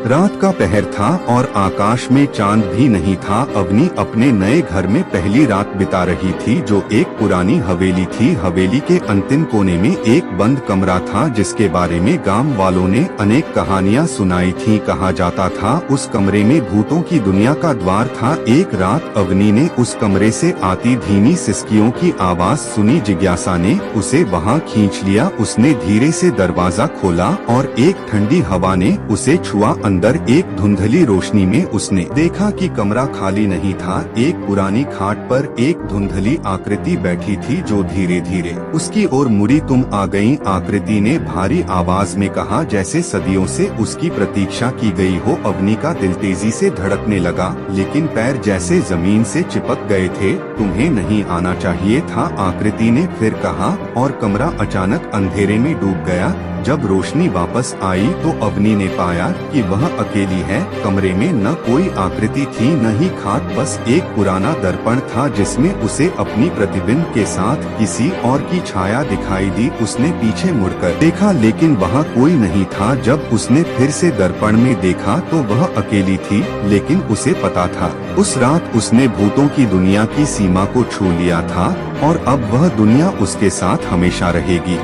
रात का पहर था और आकाश में चांद भी नहीं था। अवनी अपने नए घर में पहली रात बिता रही थी, जो एक पुरानी हवेली थी। हवेली के अंतिम कोने में एक बंद कमरा था, जिसके बारे में गांव वालों ने अनेक कहानियां सुनाई थीं। कहा जाता था उस कमरे में भूतों की दुनिया का द्वार था। एक रात अवनी ने उस कमरे से आती धीमी सिसकियों की आवाज सुनी। जिज्ञासा ने उसे वहां खींच लिया। उसने धीरे से दरवाजा खोला और एक ठंडी हवा ने उसे छुआ। अंदर एक धुंधली रोशनी में उसने देखा कि कमरा खाली नहीं था। एक पुरानी खाट पर एक धुंधली आकृति बैठी थी, जो धीरे धीरे उसकी ओर मुड़ी। तुम आ गई, आकृति ने भारी आवाज में कहा, जैसे सदियों से उसकी प्रतीक्षा की गई हो। अवनी का दिल तेजी से धड़कने लगा, लेकिन पैर जैसे जमीन से चिपक गए थे। तुम्हें नहीं आना चाहिए था, आकृति ने फिर कहा, और कमरा अचानक अंधेरे में डूब गया। जब रोशनी वापस आई तो अवनी ने पाया कि वह अकेली है। कमरे में न कोई आकृति थी, न ही खाट, बस एक पुराना दर्पण था, जिसमें उसे अपनी प्रतिबिंब के साथ किसी और की छाया दिखाई दी। उसने पीछे मुड़कर देखा, लेकिन वहाँ कोई नहीं था। जब उसने फिर से दर्पण में देखा तो वह अकेली थी, लेकिन उसे पता था उस रात उसने भूतों की दुनिया की सीमा को छू लिया था, और अब वह दुनिया उसके साथ हमेशा रहेगी।